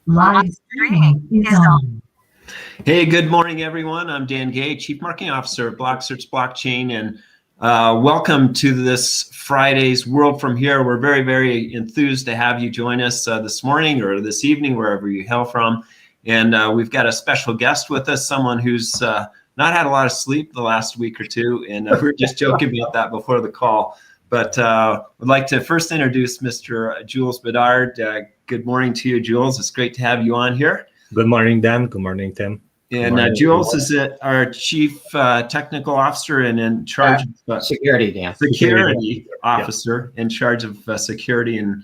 Live streaming is on. Hey, good morning, everyone. I'm Dan Gay, Chief Marketing Officer at BlockCerts Blockchain, and welcome to this Friday's World from Here. We're very, very enthused to have you join us this morning or this evening, wherever you hail from. And we've got a special guest with us, someone who's not had a lot of sleep the last week or two, and we were just joking about that before the call. But I'd like to first introduce Mr. Jules Bedard. Good morning to you, Jules. It's great to have you on here. Good morning, Dan. Good morning, Tim. And Jules is our Chief Technical Officer and in charge of security, Dan. Security Officer in charge of security and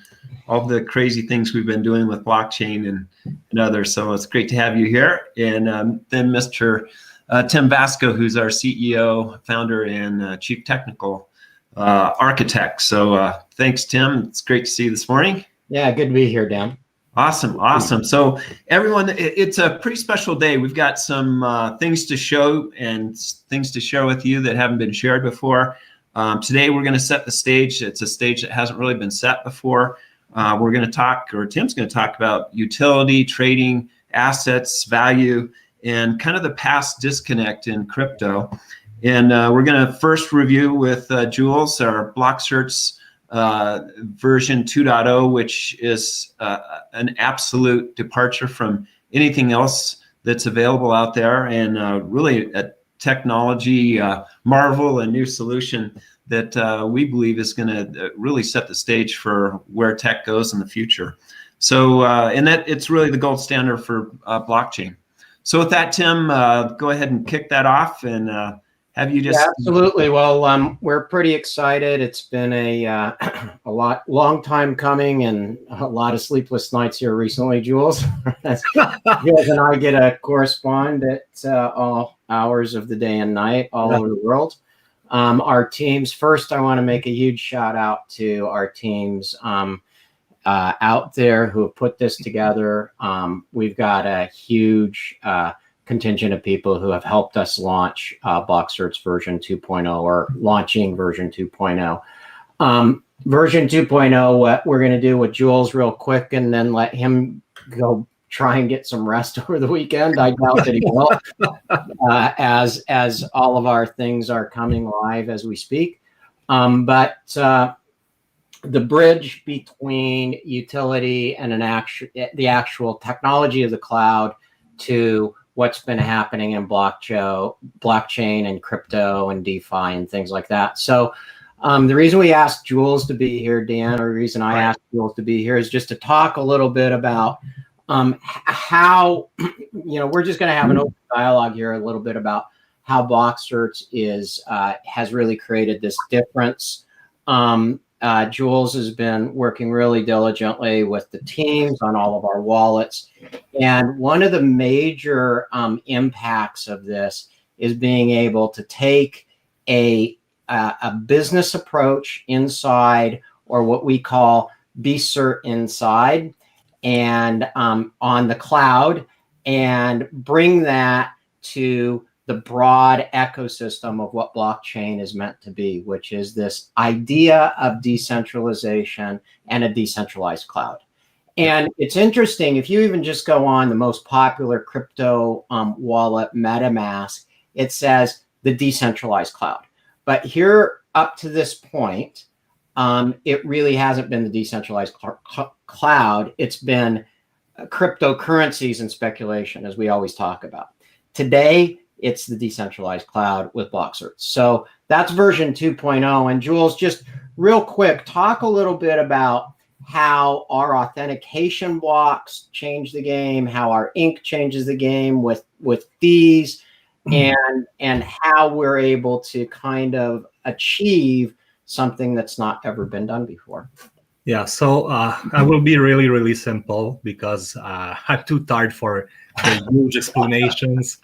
all the crazy things we've been doing with blockchain and others. So it's great to have you here. And then Mr. Tim Vasko, who's our CEO, founder, and Chief Technical Architect. So thanks, Tim. It's great to see you this morning. Yeah, good to be here, Dan. Awesome, awesome. So everyone, it's a pretty special day. We've got some things to show and things to share with you that haven't been shared before. Today, we're going to set the stage. It's a stage that hasn't really been set before. We're going to talk, or Tim's going to talk about utility, trading, assets, value, and kind of the past disconnect in crypto. And we're going to first review with Jules, our BlockCerts version 2.0, which is an absolute departure from anything else that's available out there, and really a technology marvel, a new solution that we believe is going to really set the stage for where tech goes in the future. So, and that it's really the gold standard for blockchain. So with that, Tim, go ahead and kick that off and have you just... Yeah, absolutely. Well, we're pretty excited. It's been a long time coming and a lot of sleepless nights here recently, Jules. Jules and I get to correspond at all hours of the day and night all over the world. Our teams, first, I want to make a huge shout out to our teams out there who have put this together. We've got a huge contingent of people who have helped us launch BlockCerts version 2.0 or launching version 2.0. Version 2.0, what we're going to do with Jules real quick and then let him go try and get some rest over the weekend. I doubt that he will, as all of our things are coming live as we speak. But the bridge between utility and the actual technology of the cloud to what's been happening in blockchain and crypto and DeFi and things like that. So the reason we asked Jules to be here, Dan, or the reason I asked Jules to be here is just to talk a little bit about how, we're just going to have an open dialogue here a little bit about how BlockCerts has really created this difference. Jules has been working really diligently with the teams on all of our wallets. And one of the major impacts of this is being able to take a business approach inside, or what we call BCERT inside, and on the cloud, and bring that to the broad ecosystem of what blockchain is meant to be, which is this idea of decentralization and a decentralized cloud. And it's interesting, if you even just go on the most popular crypto wallet, MetaMask, it says the decentralized cloud. But here up to this point, it really hasn't been the decentralized cloud. It's been cryptocurrencies and speculation, as we always talk about. Today, it's the decentralized cloud with BlockCerts. So that's version 2.0. And Jules, just real quick, talk a little bit about how our authentication blocks change the game, how our ink changes the game with fees, and how we're able to kind of achieve something that's not ever been done before. Yeah, so I will be really, really simple because I'm too tired for the huge explanations.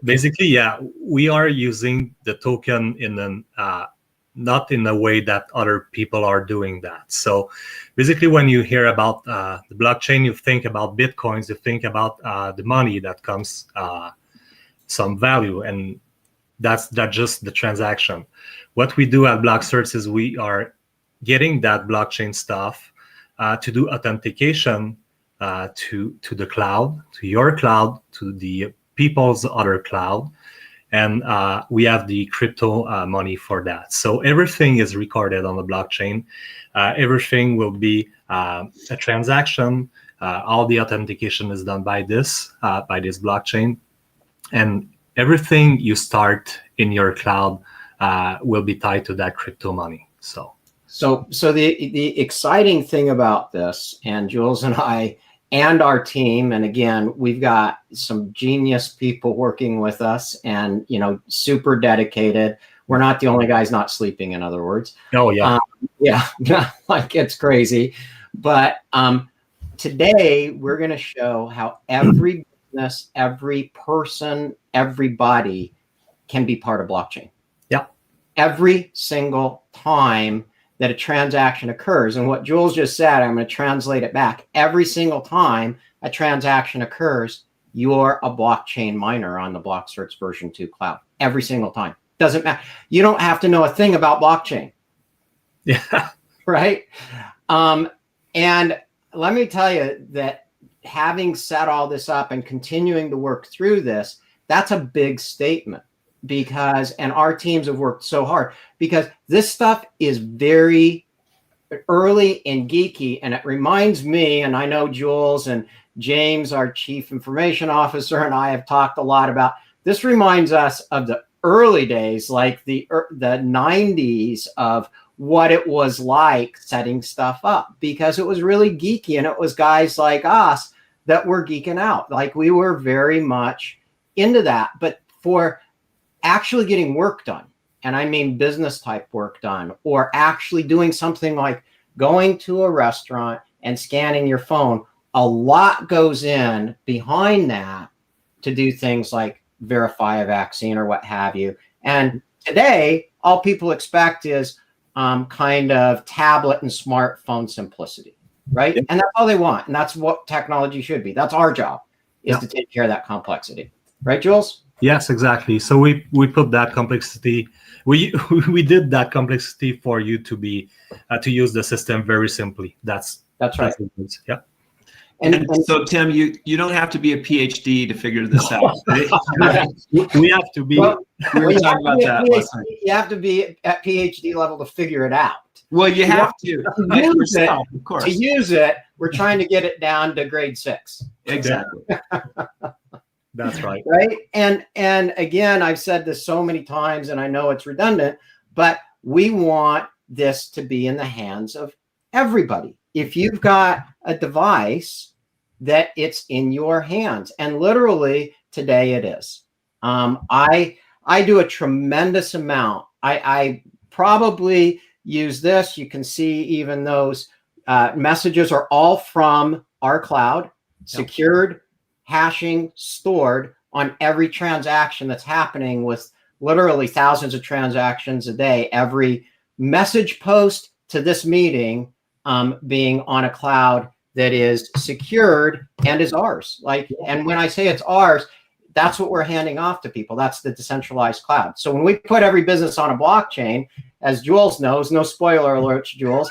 Basically, yeah, we are using the token in an not in a way that other people are doing that. So basically, when you hear about the blockchain, you think about Bitcoins, you think about the money that comes some value, and that's just the transaction. What we do at BlockCerts is we are getting that blockchain stuff to do authentication to the cloud, to your cloud, to the people's other cloud. And we have the crypto money for that. So everything is recorded on the blockchain. Everything will be a transaction. All the authentication is done by this blockchain. And everything you start in your cloud will be tied to that crypto money. So the exciting thing about this, and Jules and I and our team, and again, we've got some genius people working with us, and super dedicated. We're not the only guys not sleeping, in other words. Oh yeah, yeah, like it's crazy. But today we're going to show how every business, every person, everybody can be part of blockchain. Yeah, every single time that a transaction occurs. And what Jules just said, I'm going to translate it back. Every single time a transaction occurs, you're a blockchain miner on the BlockCerts version 2 cloud. Every single time. Doesn't matter. You don't have to know a thing about blockchain. Yeah. Right? And let me tell you that having set all this up and continuing to work through this, that's a big statement. And our teams have worked so hard because this stuff is very early and geeky. And it reminds me, and I know Jules and James, our chief information officer, and I have talked a lot about, this reminds us of the early days, like the 90s, of what it was like setting stuff up, because it was really geeky. And it was guys like us that were geeking out. Like, we were very much into that. But for actually getting work done, and I mean business type work done, or actually doing something like going to a restaurant and scanning your phone, a lot goes in behind that to do things like verify a vaccine or what have you. And today, all people expect is kind of tablet and smartphone simplicity, right? And that's all they want. And that's what technology should be. That's our job, is to take care of that complexity. Right, Jules? Yes, exactly. So we put that complexity. We did that complexity for you to be to use the system very simply. That's right. Yeah. And so, Tim, you don't have to be a PhD to figure this out. Right? We have to be. We were talking about that last night. You have to be at PhD level to figure it out. Well, you have to. Of course. To use it, we're trying to get it down to grade 6. Exactly. That's right. Right. And again, I've said this so many times, and I know it's redundant, but we want this to be in the hands of everybody. If you've got a device, that it's in your hands. And literally today it is. I do a tremendous amount. I probably use this. You can see even those messages are all from our cloud, secured, hashing, stored on every transaction that's happening, with literally thousands of transactions a day. Every message post to this meeting being on a cloud that is secured and is ours. And when I say it's ours, that's what we're handing off to people. That's the decentralized cloud. So when we put every business on a blockchain, as Jules knows, no spoiler alerts, Jules,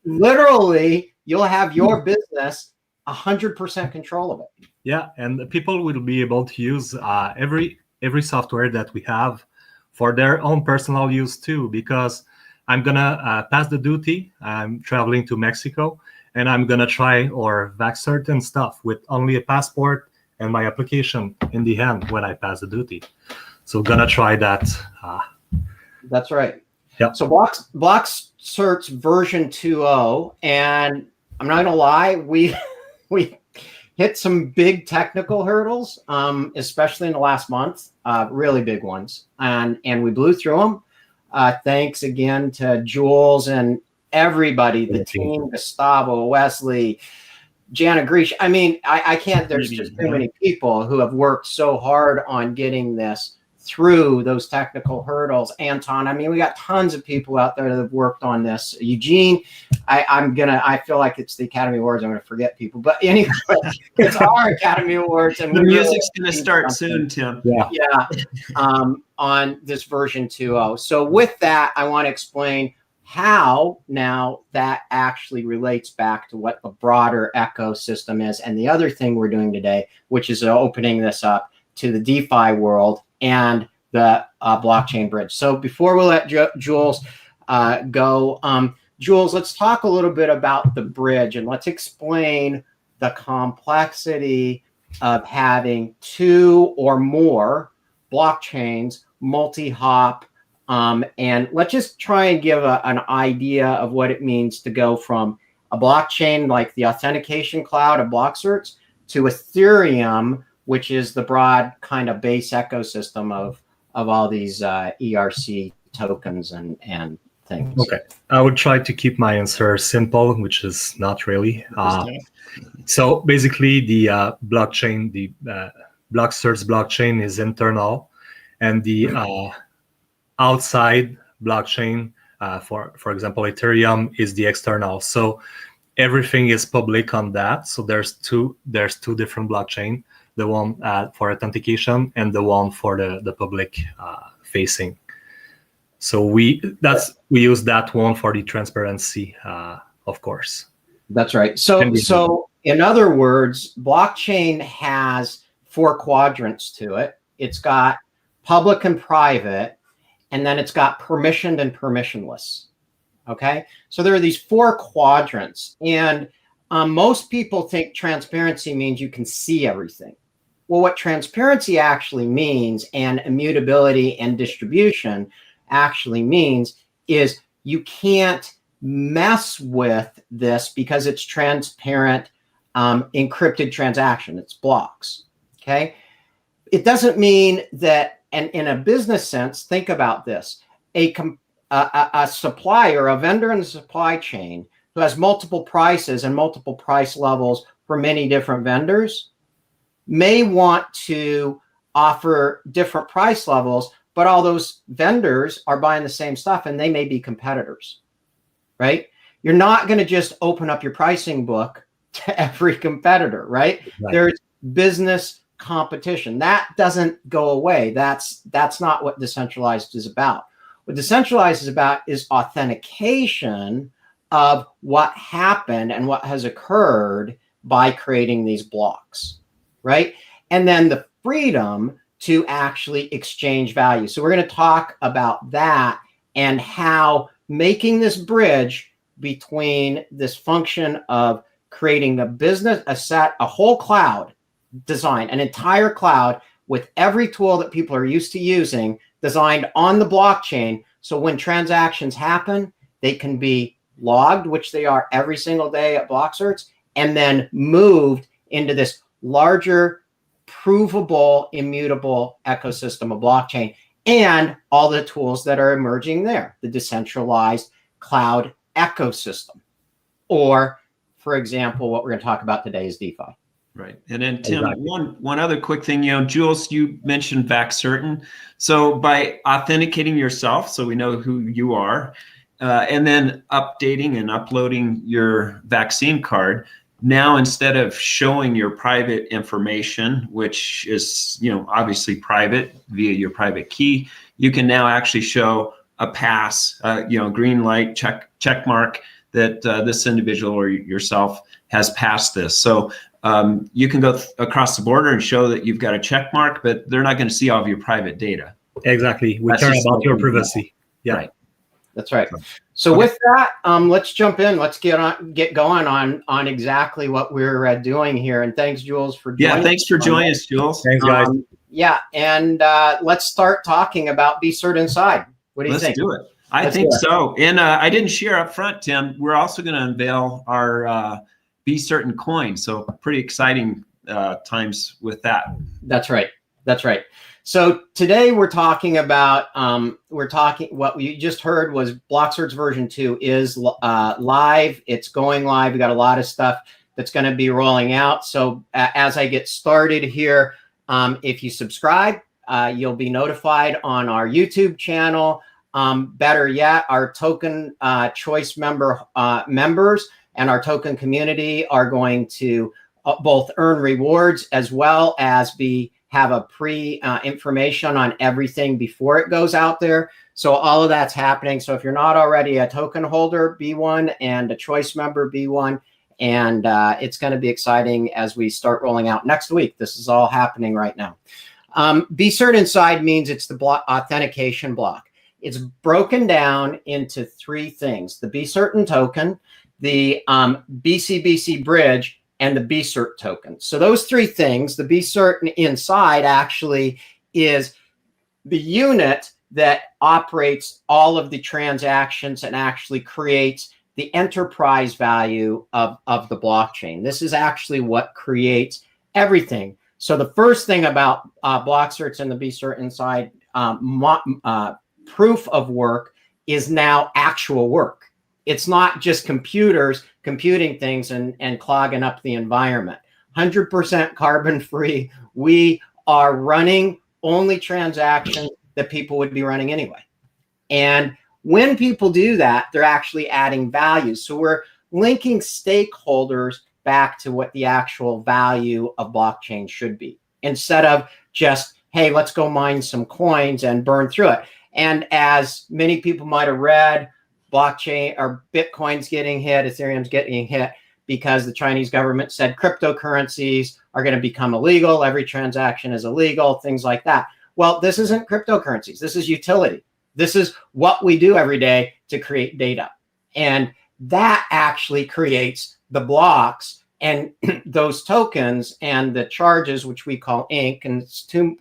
literally you'll have your business 100% control of it. Yeah, and the people will be able to use every software that we have for their own personal use too, because I'm gonna pass the duty. I'm traveling to Mexico, and I'm gonna try or BlockCerts and stuff with only a passport and my application in the hand when I pass the duty. So gonna try that. That's right. Yeah. So BlockCerts version 2.0, and I'm not gonna lie, we hit some big technical hurdles, especially in the last month, really big ones, and we blew through them. Thanks again to Jules and everybody, the team, Gustavo, Wesley, Jana Grish. I mean, I can't, there's just too many people who have worked so hard on getting this through those technical hurdles. Anton, I mean, we got tons of people out there that have worked on this. Eugene, I feel like it's the Academy Awards. I'm going to forget people, but anyway, it's our Academy Awards. And the music's going to start soon, Tim. Yeah. On this version 2.0. So with that, I want to explain how now that actually relates back to what the broader ecosystem is. And the other thing we're doing today, which is opening this up to the DeFi world and the blockchain bridge. So before we let Jules go, Jules, let's talk a little bit about the bridge, and let's explain the complexity of having two or more blockchains, multi-hop, and let's just try and give an idea of what it means to go from a blockchain like the authentication cloud of BlockCerts to Ethereum, which is the broad kind of base ecosystem of all these ERC tokens and things. Okay, I would try to keep my answer simple, which is not really. So basically, the blockchain, the BlockCerts blockchain is internal, and the outside blockchain, for example, Ethereum, is the external. So everything is public on that. So there's two different blockchain, the one for authentication and the one for the public facing. So we use that one for the transparency, of course. That's right. So in other words, blockchain has 4 quadrants to it. It's got public and private, and then it's got permissioned and permissionless. Okay, so there are these 4 quadrants, and most people think transparency means you can see everything. Well, what transparency actually means, and immutability and distribution actually means, is you can't mess with this because it's transparent, encrypted transaction. It's blocks. Okay, it doesn't mean that. And in a business sense, think about this: a supplier, a vendor in the supply chain who has multiple prices and multiple price levels for many different vendors may want to offer different price levels, but all those vendors are buying the same stuff and they may be competitors, right? You're not going to just open up your pricing book to every competitor, right? There's business competition. That doesn't go away. That's not what decentralized is about. What decentralized is about is authentication of what happened and what has occurred by creating these blocks, right? And then the freedom to actually exchange value. So we're going to talk about that and how making this bridge between this function of creating a business, a whole cloud design, an entire cloud with every tool that people are used to using designed on the blockchain. So when transactions happen, they can be logged, which they are every single day at BlockCerts, and then moved into this larger, provable, immutable ecosystem of blockchain and all the tools that are emerging there, the decentralized cloud ecosystem. Or, for example, what we're going to talk about today is DeFi. Right. And then, Tim, one other quick thing, Jules, you mentioned BCERT. So by authenticating yourself, so we know who you are, and then updating and uploading your vaccine card, now instead of showing your private information, which is, obviously private via your private key, you can now actually show a pass, green light, check mark that this individual or yourself has passed this. So you can go across the border and show that you've got a check mark, but they're not going to see all of your private data. Exactly. We care about your privacy. Yeah. Right. That's right. So with that, let's jump in. Let's get going on exactly what we're doing here. And thanks, Jules, for joining. Yeah, thanks for joining us, Jules. Thanks, guys. Yeah, and let's start talking about BCERT Inside. What do you think? Let's do it. I think so. And I didn't share up front, Tim. We're also going to unveil our BCERT coin. So pretty exciting times with that. That's right. That's right. So today we're talking about, what we just heard was BlockCerts version 2 is live. It's going live. We got a lot of stuff that's going to be rolling out. So as I get started here, if you subscribe, you'll be notified on our YouTube channel. Better yet, our token choice members and our token community are going to both earn rewards as well as be have a information on everything before it goes out there. So all of that's happening. So if you're not already a token holder, be one, and a choice member, be one. And it's going to be exciting as we start rolling out next week. This is all happening right now. BCERT inside means it's the authentication block. It's broken down into three things: the BCERT token, the BCBC bridge, and the BCERT token. So those three things, the BCERT inside actually is the unit that operates all of the transactions and actually creates the enterprise value of the blockchain. This is actually what creates everything. So the first thing about BlockCerts and the BCERT inside proof of work is now actual work. It's not just computers computing things and clogging up the environment. 100% carbon free. We are running only transactions that people would be running anyway. And when people do that, they're actually adding value. So we're linking stakeholders back to what the actual value of blockchain should be, instead of just, hey, let's go mine some coins and burn through it. And as many people might have read, blockchain or Bitcoin's getting hit, Ethereum's getting hit because the Chinese government said cryptocurrencies are going to become illegal. Every transaction is illegal, things like that. Well, this isn't cryptocurrencies. This is utility. This is what we do every day to create data. And that actually creates the blocks and those tokens and the charges, which we call ink, and it's too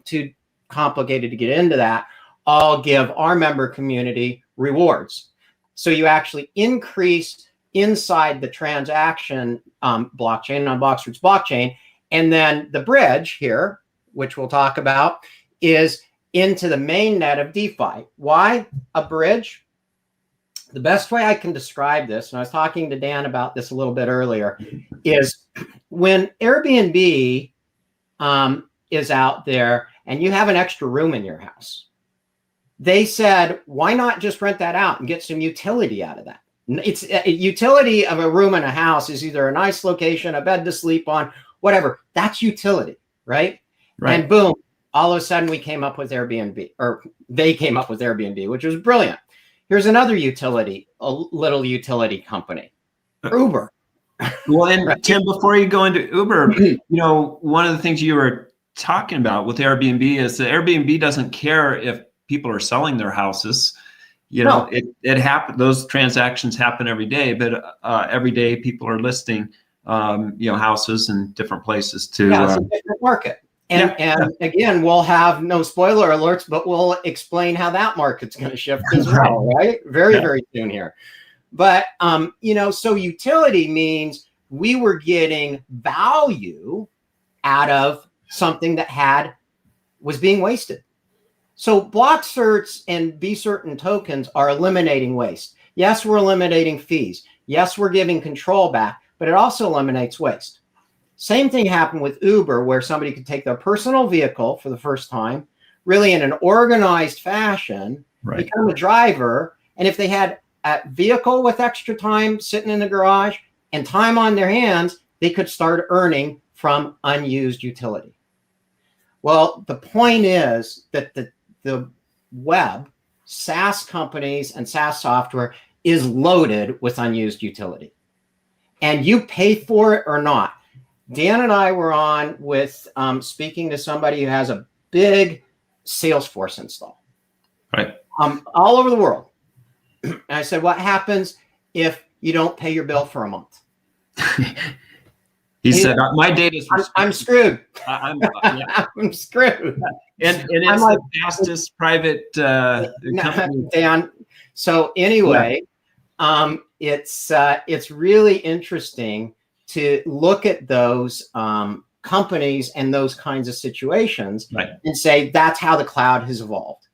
complicated to get into that, all give our member community rewards. So you actually increase inside the transaction blockchain on BlockCerts Blockchain. And then the bridge here, which we'll talk about, is into the main net of DeFi. Why a bridge? The best way I can describe this, and I was talking to Dan about this a little bit earlier, is when Airbnb is out there and you have an extra room in your house, they said, why not just rent that out and get some utility out of that? It's a utility of a room in a house is either a nice location, a bed to sleep on, whatever. That's utility, right? And boom, all of a sudden we came up with Airbnb, or they came up with Airbnb, which was brilliant. Here's another utility, a little utility company, Uber. Well, and Tim, before you go into Uber, you know, one of the things you were talking about with Airbnb is that Airbnb doesn't care if people are selling their houses. You know, it happens. Those transactions happen every day, but every day people are listing, you know, houses in different places to. Yeah, it's a different market. And again, we'll have no spoiler alerts, but we'll explain how that market's going to shift as well, right? Very soon here. But, you know, so utility means we were getting value out of something that was being wasted. So BlockCerts and BCERT tokens are eliminating waste. Yes, we're eliminating fees. Yes, we're giving control back, but it also eliminates waste. Same thing happened with Uber, where somebody could take their personal vehicle for the first time, really in an organized fashion, become a driver. And if they had a vehicle with extra time sitting in the garage and time on their hands, they could start earning from unused utility. Well, the point is that the web, SaaS companies and SaaS software is loaded with unused utility. And you pay for it or not. Dan and I were on with speaking to somebody who has a big Salesforce install, all over the world. And I said, what happens if you don't pay your bill for a month? He said, my data is I'm screwed. I'm screwed. And it's like, the fastest private company. Dan. So anyway, it's really interesting to look at those companies and those kinds of situations and say that's how the cloud has evolved.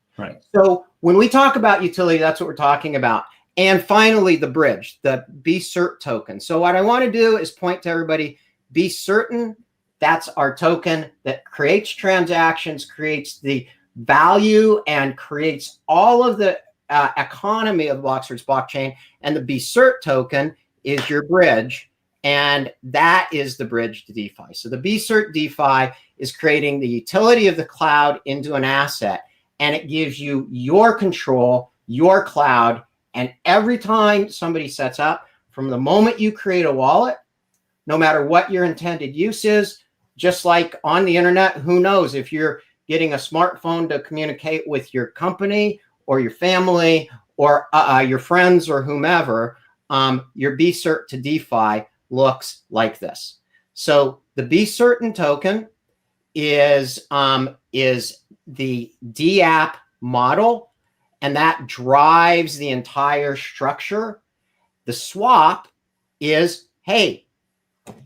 So when we talk about utility, that's what we're talking about. And finally, the bridge, the BCERT token. So what I want to do is point to everybody, be certain that's our token that creates transactions, creates the value, and creates all of the economy of BlockCerts blockchain. And the BCERT token is your bridge. And that is the bridge to DeFi. So the BCERT DeFi is creating the utility of the cloud into an asset, and it gives you your control, your cloud. And every time somebody sets up, from the moment you create a wallet, no matter what your intended use is, just like on the internet, who knows if you're getting a smartphone to communicate with your company or your family or your friends or whomever, your BCERT to DeFi looks like this. So the BCERT token is the DApp model, and that drives the entire structure. The swap is, hey,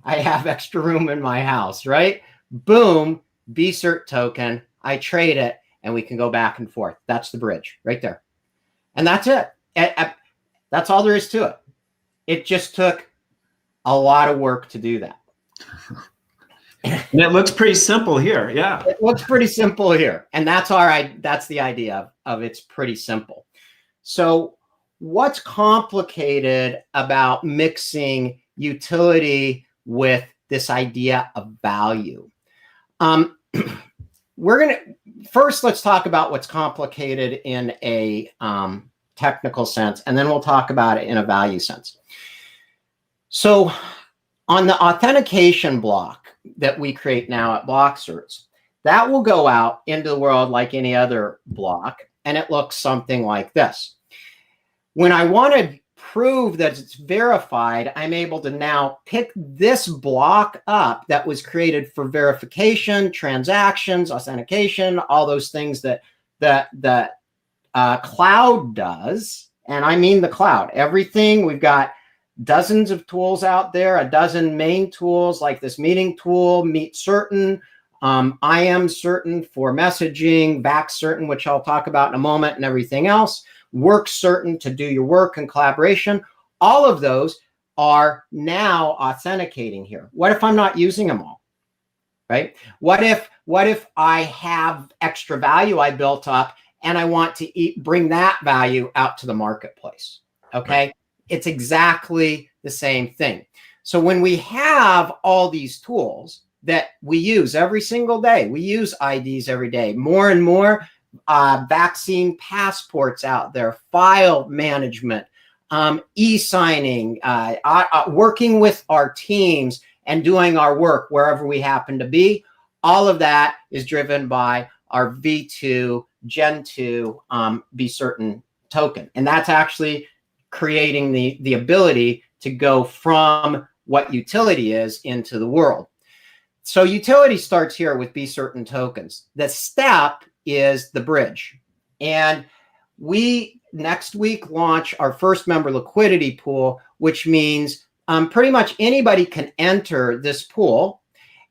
I have extra room in my house, right? Boom, BCERT token, I trade it, and we can go back and forth. That's the bridge right there. And that's it. That's all there is to it. It just took a lot of work to do that. And it looks pretty simple here. Yeah. It looks pretty simple here. And that's the idea of it's pretty simple. So what's complicated about mixing utility with this idea of value? First, let's talk about what's complicated in a technical sense, and then we'll talk about it in a value sense. So on the authentication block that we create now at BlockCerts, that will go out into the world like any other block, and it looks something like this. When I want to prove that it's verified, I'm able to now pick this block up that was created for verification, transactions, authentication, all those things that the cloud does. And I mean the cloud, everything. We've got dozens of tools out there, a dozen main tools like this meeting tool, Meet Certain, I Am Certain for messaging, Back Certain, which I'll talk about in a moment, and everything else. Work Certain to do your work and collaboration. All of those are now authenticating here. What if I'm not using them all, right? What if I have extra value I built up and I want to bring that value out to the marketplace, okay? Right. It's exactly the same thing. So when we have all these tools that we use every single day, we use IDs every day, more and more vaccine passports out there, file management, e-signing, working with our teams and doing our work wherever we happen to be. All of that is driven by our V2 Gen 2 BCERT token. And that's actually creating the ability to go from what utility is into the world. So utility starts here with BCERT tokens. The step is the bridge. And we next week launch our first member liquidity pool, which means pretty much anybody can enter this pool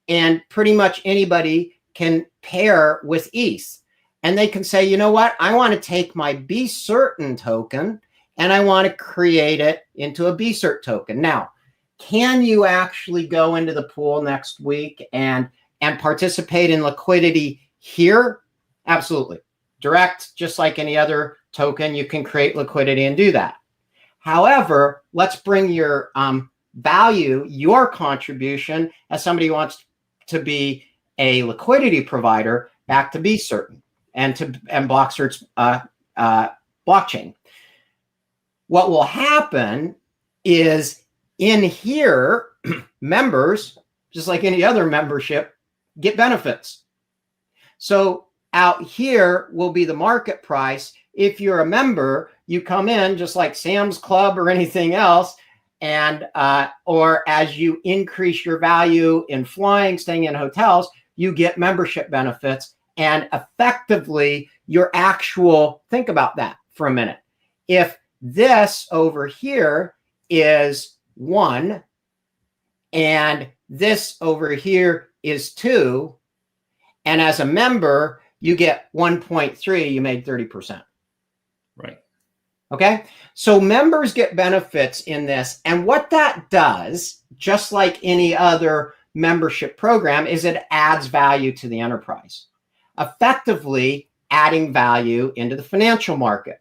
and pretty much anybody can pair with ETH. And they can say, you know what, I want to take my BCERT token and I want to create it into a BCERT token. Now, can you actually go into the pool next week and participate in liquidity here? Absolutely. Direct, just like any other token, you can create liquidity and do that. However, let's bring your value, your contribution as somebody who wants to be a liquidity provider back to BCERT and BlockCerts blockchain. What will happen is in here, members, just like any other membership, get benefits. So out here will be the market price. If you're a member, you come in just like Sam's Club or anything else, and or as you increase your value in flying, staying in hotels, you get membership benefits. And effectively, your actual, think about that for a minute. If this over here is 1 and this over here is 2, and as a member, you get 1.3, you made 30%. Right. Okay. So members get benefits in this. And what that does, just like any other membership program, is it adds value to the enterprise, effectively adding value into the financial market.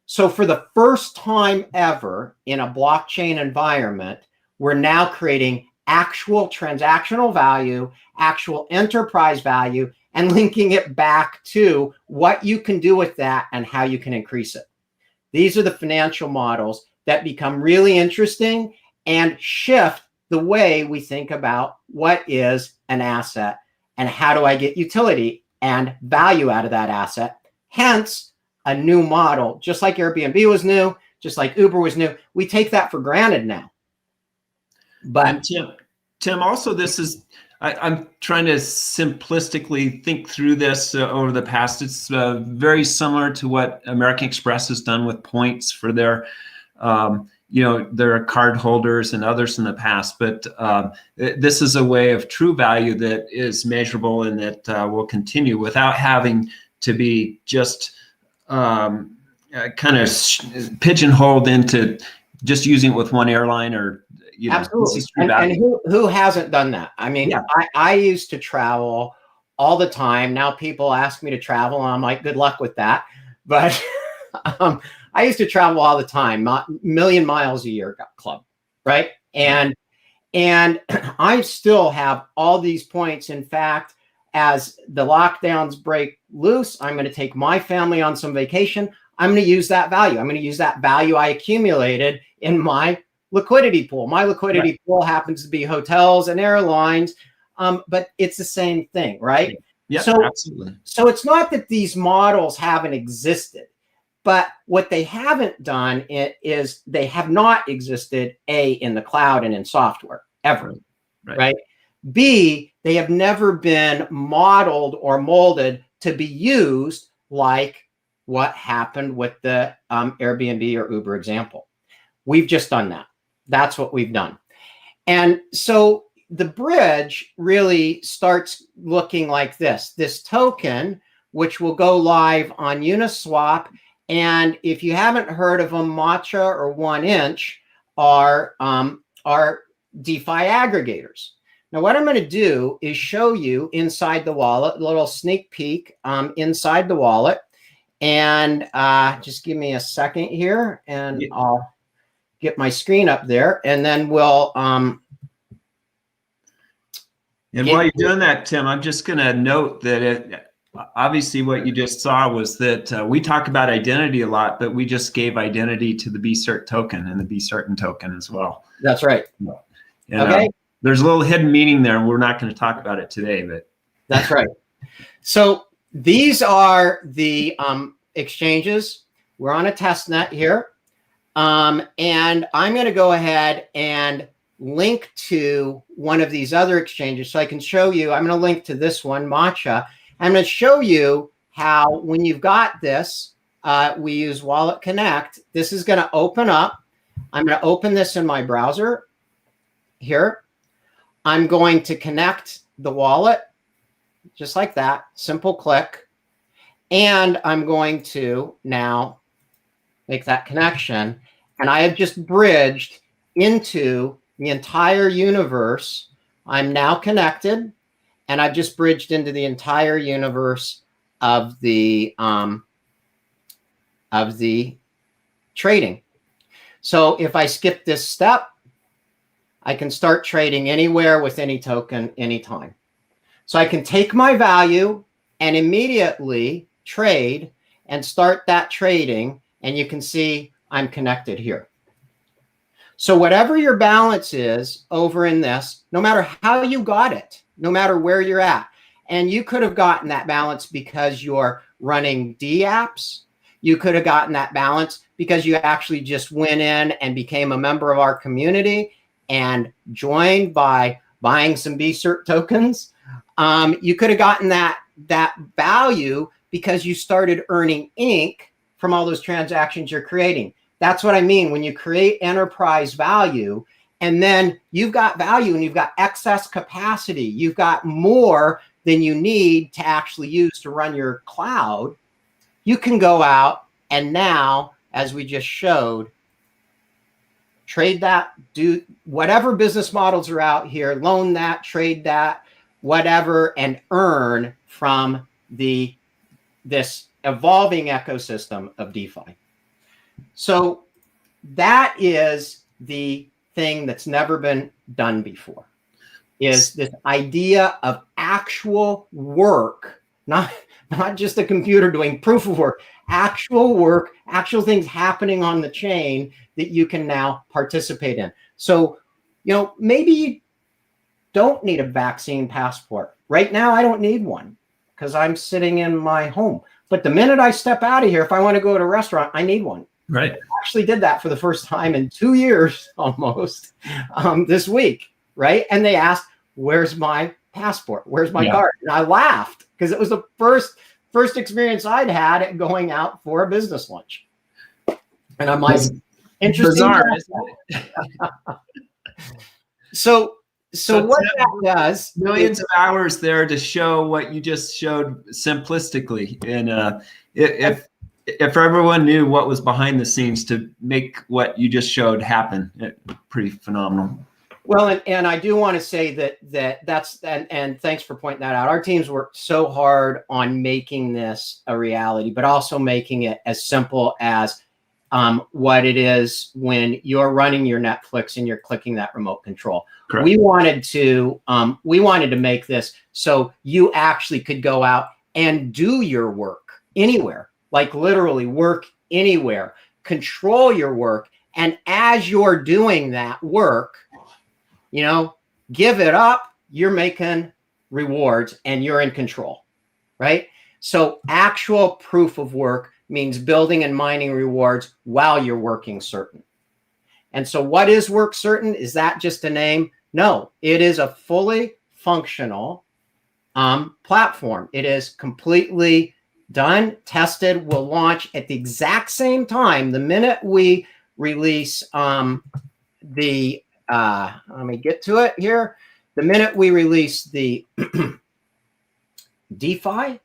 So for the first time ever in a blockchain environment, we're now creating actual transactional value, actual enterprise value, and linking it back to what you can do with that and how you can increase it. These are the financial models that become really interesting and shift the way we think about what is an asset and how do I get utility and value out of that asset. Hence, a new model, just like Airbnb was new, just like Uber was new. We take that for granted now. But Tim, also this is, I'm trying to simplistically think through this over the past. It's very similar to what American Express has done with points for their, their card holders and others in the past. But this is a way of true value that is measurable and that will continue without having to be just kind of pigeonholed into just using it with one airline or, absolutely. And who hasn't done that? I mean, yeah. I used to travel all the time. Now people ask me to travel and I'm like, good luck with that. But I used to travel all the time, million miles a year club, right? And I still have all these points. In fact, as the lockdowns break loose, I'm going to take my family on some vacation. I'm going to use that value. I'm going to use that value I accumulated in my liquidity pool. My liquidity pool happens to be hotels and airlines, but it's the same thing, right? Yeah, so, absolutely. So it's not that these models haven't existed, but what they haven't done is they have not existed, A, in the cloud and in software, ever, right? B, they have never been modeled or molded to be used like what happened with the Airbnb or Uber example. We've just done that. That's what we've done. And so the bridge really starts looking like this token, which will go live on Uniswap. And if you haven't heard of them, Matcha or 1inch are DeFi aggregators. Now, what I'm going to do is show you inside the wallet, a little sneak peek inside the wallet. And just give me a second here and I'll get my screen up there, and then we'll. And while you're doing that, Tim, I'm just going to note that obviously what you just saw was that we talk about identity a lot, but we just gave identity to the BCERT token and the BCERT token as well. That's right. And, okay. There's a little hidden meaning there, and we're not going to talk about it today, but. That's right. So these are the exchanges. We're on a test net here. And I'm going to go ahead and link to one of these other exchanges so I can show you. I'm going to link to this one, Matcha. I'm going to show you how when you've got this, we use Wallet Connect. This is going to open up. I'm going to open this in my browser here. I'm going to connect the wallet just like that. Simple click. And I'm going to now make that connection. And I have just bridged into the entire universe. I'm now connected, and I've just bridged into the entire universe of the trading. So if I skip this step, I can start trading anywhere with any token, anytime. So I can take my value and immediately trade and start that trading, and you can see I'm connected here. So whatever your balance is over in this, no matter how you got it, no matter where you're at, and you could have gotten that balance because you're running D apps. You could have gotten that balance because you actually just went in and became a member of our community and joined by buying some BCERT tokens. You could have gotten that value because you started earning ink from all those transactions you're creating. That's what I mean when you create enterprise value, and then you've got value and you've got excess capacity. You've got more than you need to actually use to run your cloud. You can go out and now, as we just showed, trade that, do whatever business models are out here, loan that, trade that, whatever, and earn from this evolving ecosystem of DeFi. So that is the thing that's never been done before is this idea of actual work, not just a computer doing proof of work, actual work, actual things happening on the chain that you can now participate in. So, maybe you don't need a vaccine passport. Right now, I don't need one because I'm sitting in my home. But the minute I step out of here, if I want to go to a restaurant, I need one. Right. I actually did that for the first time in 2 years almost this week, right? And they asked, where's my passport? Where's my card? And I laughed because it was the first experience I'd had at going out for a business lunch. And I'm like, interesting. Bizarre, isn't it? So what that does, millions of hours there to show what you just showed simplistically. And if everyone knew what was behind the scenes to make what you just showed happen, pretty phenomenal. Well, and I do want to say that's and thanks for pointing that out. Our teams worked so hard on making this a reality, but also making it as simple as what it is when you're running your Netflix and you're clicking that remote control. Correct. We wanted to make this so you actually could go out and do your work anywhere, like literally work anywhere, control your work, and as you're doing that work, give it up, you're making rewards and you're in control, right? So actual proof of work means building and mining rewards while you're working certain. And so what is work certain? Is that just a name? No, it is a fully functional platform. It is completely done, tested, will launch at the exact same time. The minute we release let me get to it here. The minute we release the DeFi,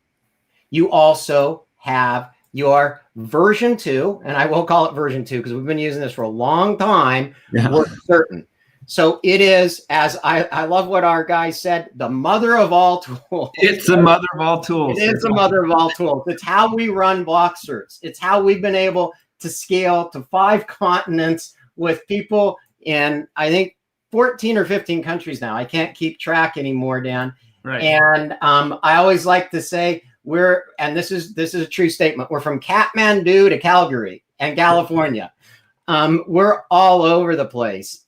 you also have your version 2, and I will call it version 2 because we've been using this for a long time, work certain. So it is, as I love what our guy said, the mother of all tools. It's the mother of all tools. It is the mother of all tools. It's how we run BlockCerts. It's how we've been able to scale to 5 continents with people in, I think, 14 or 15 countries now. I can't keep track anymore, Dan. Right. And I always like to say and this is a true statement, we're from Kathmandu to Calgary and California. We're all over the place.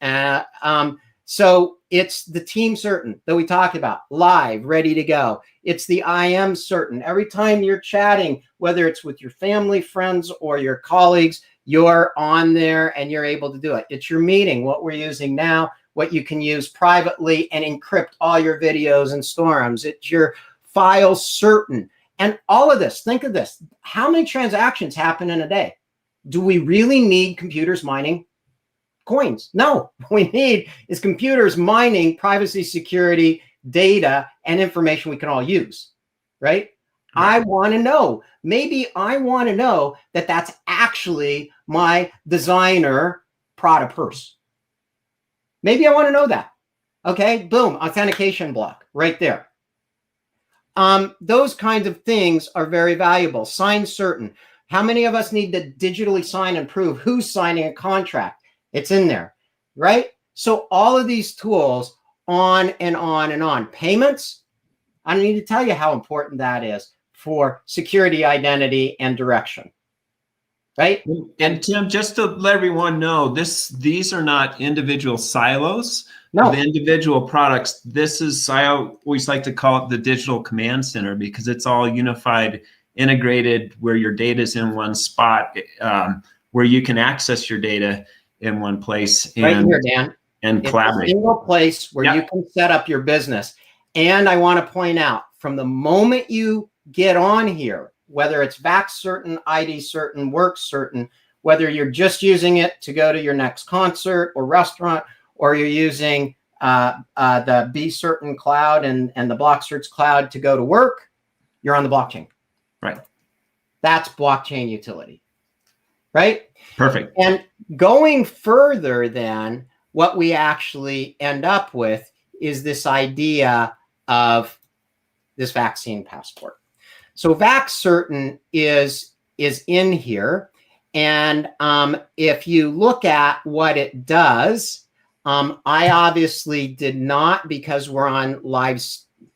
So it's the team certain that we talked about, live, ready to go. It's the I am certain. Every time you're chatting, whether it's with your family, friends, or your colleagues, you're on there and you're able to do it. It's your meeting, what we're using now, what you can use privately and encrypt all your videos and store them. It's your file certain. And all of this, think of this. How many transactions happen in a day? Do we really need computers mining coins? No, what we need is computers mining privacy, security, data, and information we can all use, right? I want to know. Maybe I want to know that that's actually my designer Prada purse. Maybe I want to know that. Okay, boom, authentication block right there. Those kinds of things are very valuable. Sign certain. How many of us need to digitally sign and prove who's signing a contract? It's in there, right? So all of these tools on and on and on. Payments, I don't need to tell you how important that is for security, identity, and direction, right? And Tim, just to let everyone know, these are not individual silos of individual products. This is, I always like to call it the digital command center because it's all unified, integrated, where your data is in one spot, where you can access your data in one place and, right here, Dan, and collaborate. It's a single place where you can set up your business. And I want to point out, from the moment you get on here, whether it's vax certain, ID certain, work certain, whether you're just using it to go to your next concert or restaurant, or you're using the BCERT cloud and the BlockCerts cloud to go to work, you're on the blockchain. Right. That's blockchain utility. Right? Perfect. And going further then, what we actually end up with is this idea of this vaccine passport. So vax certain is in here. And if you look at what it does, I obviously did not, because we're on live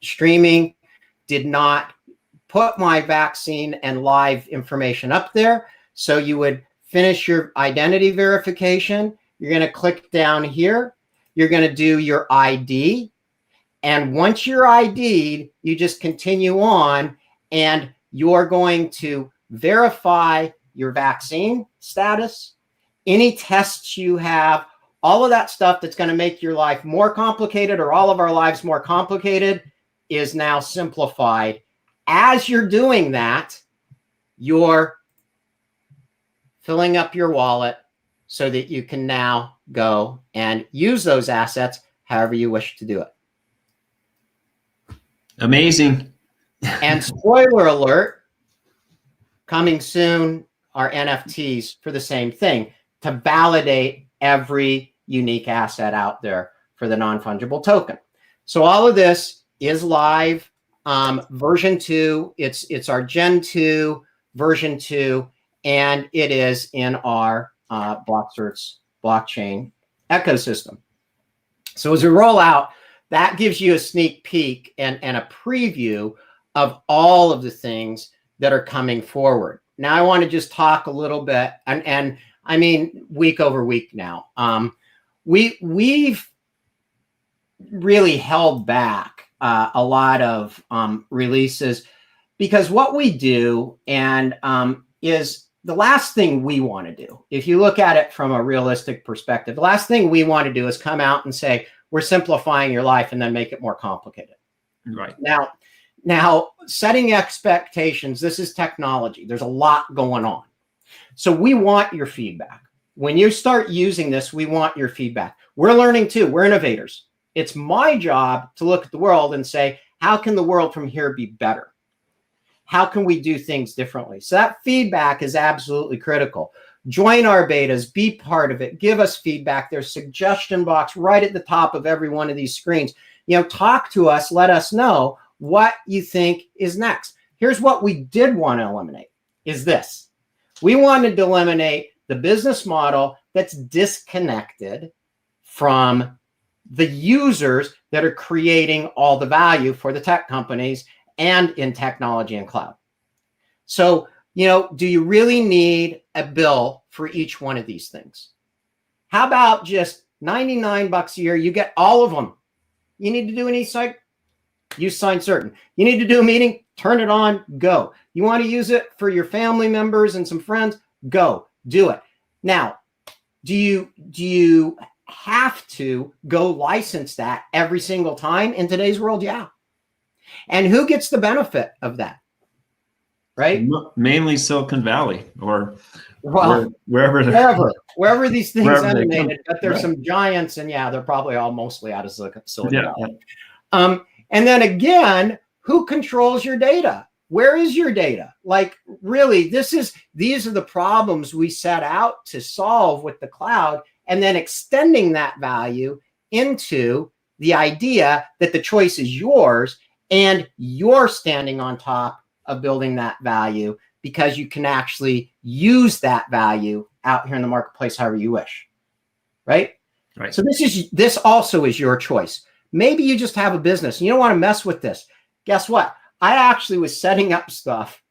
streaming, did not put my vaccine and live information up there. So you would finish your identity verification. You're going to click down here. You're going to do your ID. And once you're ID'd, you just continue on, and you're going to verify your vaccine status, any tests you have, all of that stuff that's going to make your life more complicated, or all of our lives more complicated, is now simplified. As you're doing that, you're filling up your wallet so that you can now go and use those assets however you wish to do it. Amazing. And spoiler alert, coming soon are NFTs for the same thing, to validate every unique asset out there for the non-fungible token. So all of this is live. Version 2, it's our Gen 2 version 2, and it is in our BlockCerts blockchain ecosystem. So as we roll out, that gives you a sneak peek and a preview of all of the things that are coming forward. Now I want to just talk a little bit, and I mean week over week now. We've really held back a lot of releases, because what we do is the last thing we want to do. If you look at it from a realistic perspective, the last thing we want to do is come out and say, we're simplifying your life, and then make it more complicated. Right. Now, setting expectations, this is technology. There's a lot going on. So we want your feedback. When you start using this, we want your feedback. We're learning too. We're innovators. It's my job to look at the world and say, how can the world from here be better? How can we do things differently? So that feedback is absolutely critical. Join our betas, be part of it, give us feedback. There's a suggestion box right at the top of every one of these screens. Talk to us, let us know what you think is next. Here's what we did want to eliminate, is this. We wanted to eliminate the business model that's disconnected from the users that are creating all the value for the tech companies and in technology and cloud. So, do you really need a bill for each one of these things? How about just $99 a year? You get all of them. You need to do an e-sign? Use Sign Certain. You need to do a meeting? Turn it on, go. You want to use it for your family members and some friends? Go, do it. Now, do you have to go license that every single time in today's world? Yeah. And who gets the benefit of that? Right? Mainly Silicon Valley, or wherever these things emanated, but there's right. some giants, and yeah, they're probably all mostly out of Silicon Valley. Yeah. And then again, who controls your data? Where is your data? Like, really, these are the problems we set out to solve with the cloud, and then extending that value into the idea that the choice is yours, and you're standing on top of building that value, because you can actually use that value out here in the marketplace however you wish. Right? Right. So this also is your choice. Maybe you just have a business and you don't want to mess with this. Guess what? I actually was setting up stuff.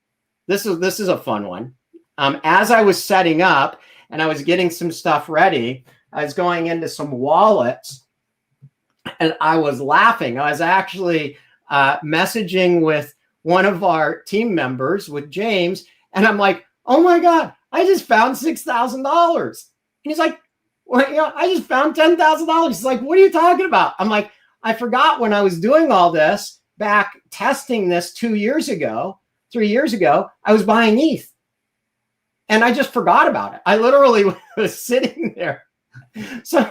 This is a fun one. As I was setting up and I was getting some stuff ready, I was going into some wallets and I was laughing. I was actually messaging with one of our team members, with James, and I'm like, oh my God, I just found $6,000. And he's like, well, I just found $10,000. He's like, what are you talking about? I'm like, I forgot when I was doing all this, back testing this 3 years ago, I was buying ETH. And I just forgot about it. I literally was sitting there. So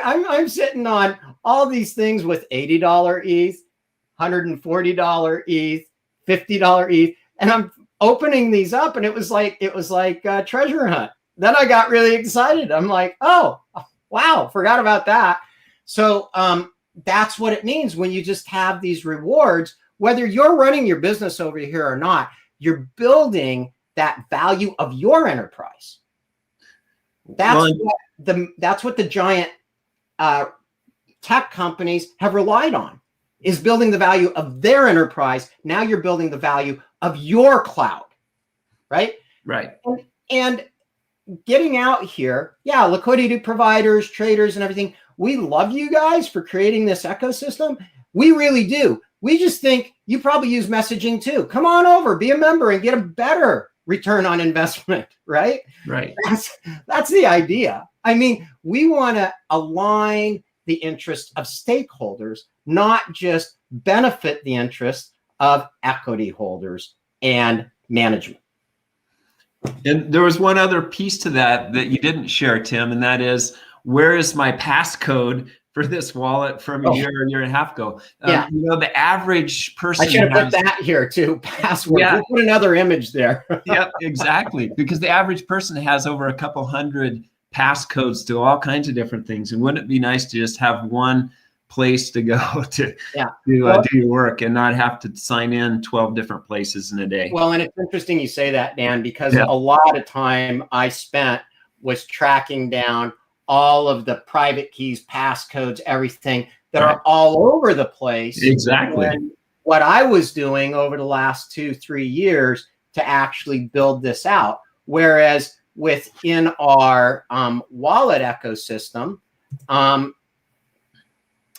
I'm sitting on all these things with $80 ETH, $140 ETH, $50 ETH, and I'm opening these up, and it was like a treasure hunt. Then I got really excited. I'm like, oh, wow, forgot about that. So that's what it means when you just have these rewards, whether you're running your business over here or not, you're building that value of your enterprise. That's what the giant tech companies have relied on, is building the value of their enterprise. Now you're building the value of your cloud, right? Right. And getting out here, yeah, liquidity providers, traders, and everything. We love you guys for creating this ecosystem. We really do. We just think you probably use messaging too. Come on over, be a member, and get a better return on investment, right? Right. That's the idea. I mean, we want to align the interests of stakeholders, not just benefit the interests of equity holders and management. And there was one other piece to that you didn't share, Tim, and that is, where is my passcode for this wallet from a year and a half ago? Yeah. You know, the average person— I should have put that here too, password. Yeah. We'll put another image there. Yep, exactly. Because the average person has over a couple hundred passcodes to all kinds of different things. And wouldn't it be nice to just have one place to go to do your work and not have to sign in 12 different places in a day? Well, and it's interesting you say that, Dan, because a lot of time I spent was tracking down all of the private keys, passcodes, everything that are all over the place. Exactly. And what I was doing over the last 2-3 years to actually build this out. Whereas within our wallet ecosystem,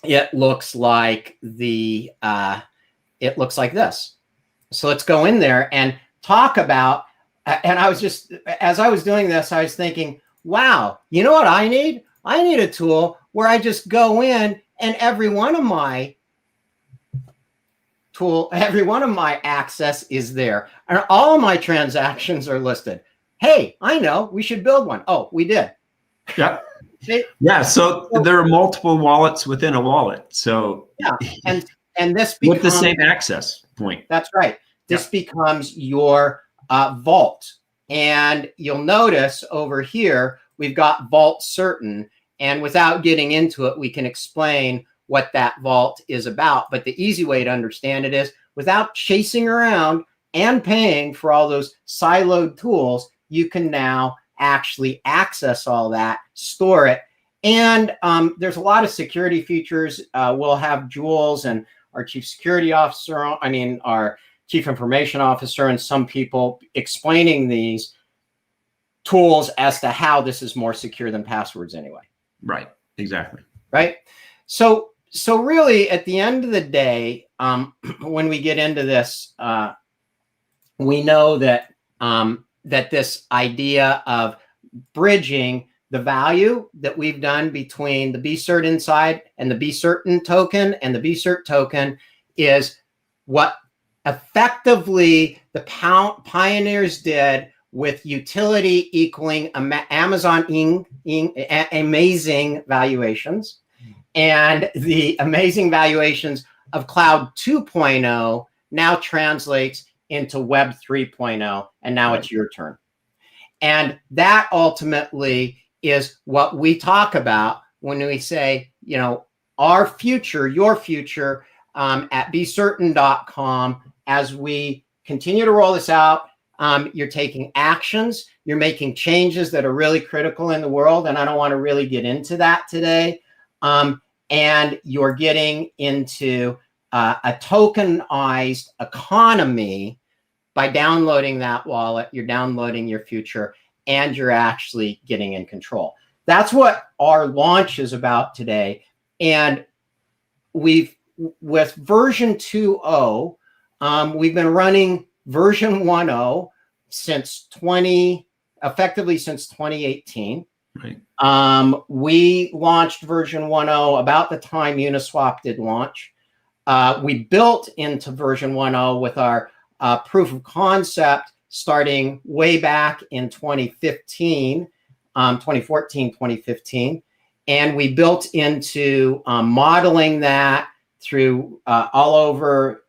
it looks like this. So let's go in there and talk about, and I was just, as I was doing this, I was thinking, wow, you know what I need? I need a tool where I just go in and every one of my access is there. And all of my transactions are listed. Hey, I know, we should build one. Oh, we did. Yeah. Yeah. So there are multiple wallets within a wallet. So yeah. And this becomes, with the same access point. That's right. This becomes your vault. And you'll notice over here, we've got vault certain. And without getting into it, we can explain what that vault is about. But the easy way to understand it is, without chasing around and paying for all those siloed tools, you can now actually access all that, store it. And there's a lot of security features. We'll have Jules and our chief security officer, our chief information officer, and some people explaining these tools as to how this is more secure than passwords anyway. Right. Exactly. Right. So really, at the end of the day, when we get into this, we know that that this idea of bridging the value that we've done between the BCERT inside and the BCERT token and the BCERT token is what effectively the pioneers did with utility equaling Amazon amazing valuations, and the amazing valuations of Cloud 2.0 now translates into Web 3.0, and now it's your turn. And that ultimately is what we talk about when we say, you know, our future, your future, at BCERT.com. As we continue to roll this out, you're taking actions, you're making changes that are really critical in the world, and I don't want to really get into that today. And you're getting into a tokenized economy. By downloading that wallet, you're downloading your future, and you're actually getting in control. That's what our launch is about today. And with version 2.0, we've been running version 1.0 since 2018. Right. We launched version 1.0 about the time Uniswap did launch. We built into version 1.0 with our proof of concept starting way back in 2014, 2015. And we built into modeling that through all over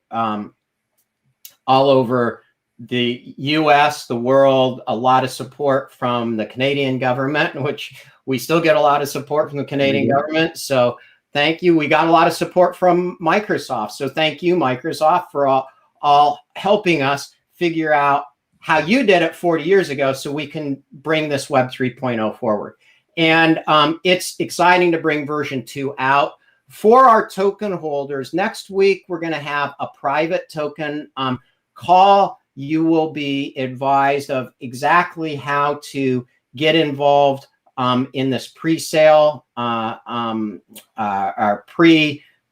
the US, the world, a lot of support from the Canadian government, which we still get a lot of support from the Canadian government. So thank you. We got a lot of support from Microsoft. So thank you, Microsoft, for all helping us figure out how you did it 40 years ago so we can bring this Web 3.0 forward. And it's exciting to bring version 2 out. For our token holders, next week, we're going to have a private token call. You will be advised of exactly how to get involved in this pre-sale, our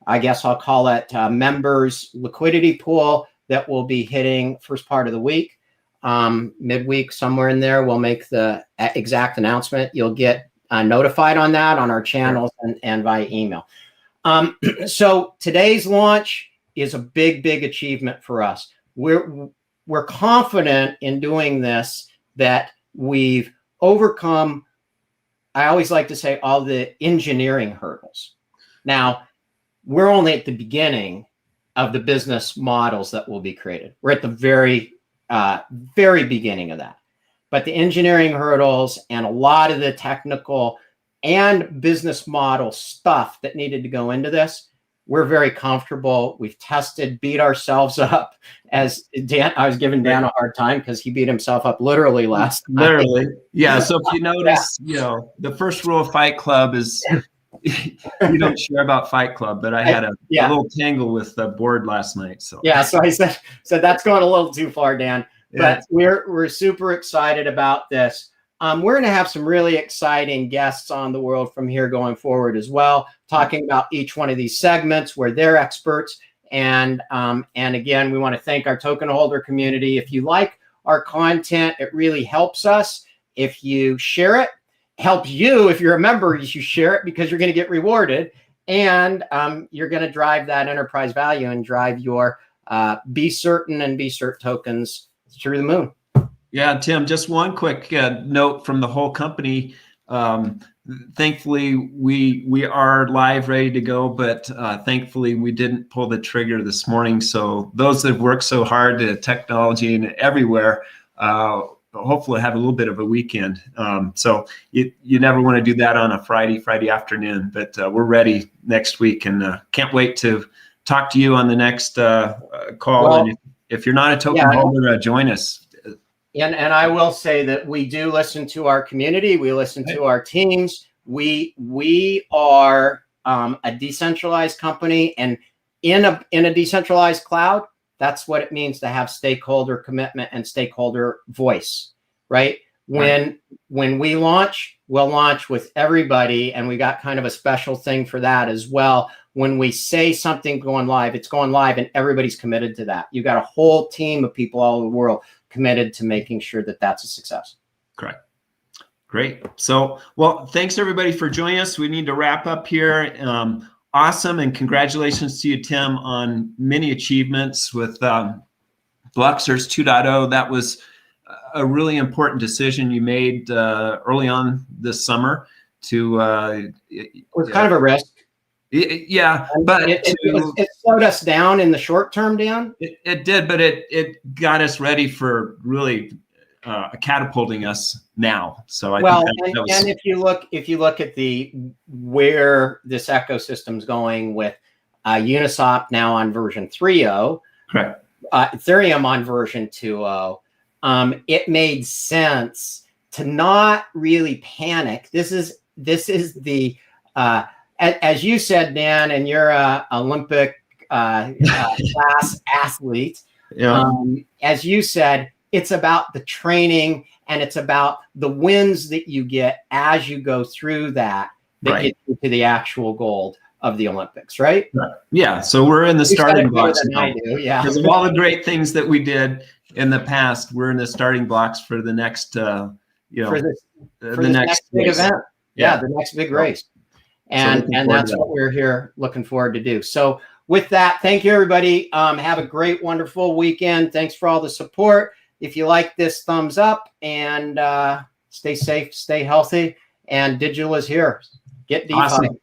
I guess I'll call it members liquidity pool that will be hitting first part of the week. Midweek, somewhere in there, we'll make the exact announcement. You'll get notified on that on our channels and via email. So today's launch is a big achievement for us. We're confident in doing this, that we've overcome, I always like to say, all the engineering hurdles. Now, we're only at the beginning of the business models that will be created. We're at the very beginning of that. But the engineering hurdles and a lot of the technical and business model stuff that needed to go into this, we're very comfortable. We've tested, beat ourselves up. As Dan, I was giving Dan a hard time because he beat himself up literally last night. Literally, yeah. So if you notice, you know, the first rule of Fight Club is you don't share about Fight Club. But I had a little tangle with the board last night. So so I said that's going a little too far, Dan. But we're super excited about this. We're going to have some really exciting guests on the world from here going forward as well, talking about each one of these segments where they're experts. And again, we want to thank our token holder community. If you like our content, it really helps us. If you share it, helps you. If you're a member, you share it because you're going to get rewarded. And you're going to drive that enterprise value and drive your BCERT and BCERT tokens through the moon. Yeah, Tim, just one quick note from the whole company. Thankfully, we are live, ready to go, but thankfully we didn't pull the trigger this morning. So those that have worked so hard at technology and everywhere, hopefully have a little bit of a weekend. So you never want to do that on a Friday afternoon, but we're ready next week and can't wait to talk to you on the next call. Well, and if you're not a token holder, join us. And I will say that we do listen to our community. We listen to our teams. We are a decentralized company, and in a decentralized cloud, that's what it means to have stakeholder commitment and stakeholder voice, right? When we launch, we'll launch with everybody, and we got kind of a special thing for that as well. When we say something going live, it's going live, and everybody's committed to that. You got a whole team of people all over the world committed to making sure that that's a success. Correct. Great. So, well, thanks everybody for joining us. We need to wrap up here. Awesome. And congratulations to you, Tim, on many achievements with BlockCerts 2.0. That was a really important decision you made early on this summer to it was kind of a risk. Yeah, but it slowed us down in the short term, Dan. It did, but it got us ready for really catapulting us now. So I think that was... and if you look at where this ecosystem's going with Uniswap now on version 3.0, correct, Ethereum on version 2.0, it made sense to not really panic. This is the as you said, Dan, and you're a Olympic class athlete. Yeah. As you said, it's about the training and it's about the wins that you get as you go through that get you to the actual gold of the Olympics, right? Yeah. So we're in the starting blocks now. I do, yeah. Because of all the great things that we did in the past, we're in the starting blocks for the next, the next big event. Yeah, the next big race. And that's what we're here looking forward to do. So with that, thank you, everybody. Have a great, wonderful weekend. Thanks for all the support. If you like this, thumbs up, and stay safe, stay healthy. And digital is here. Get DeFi. Awesome.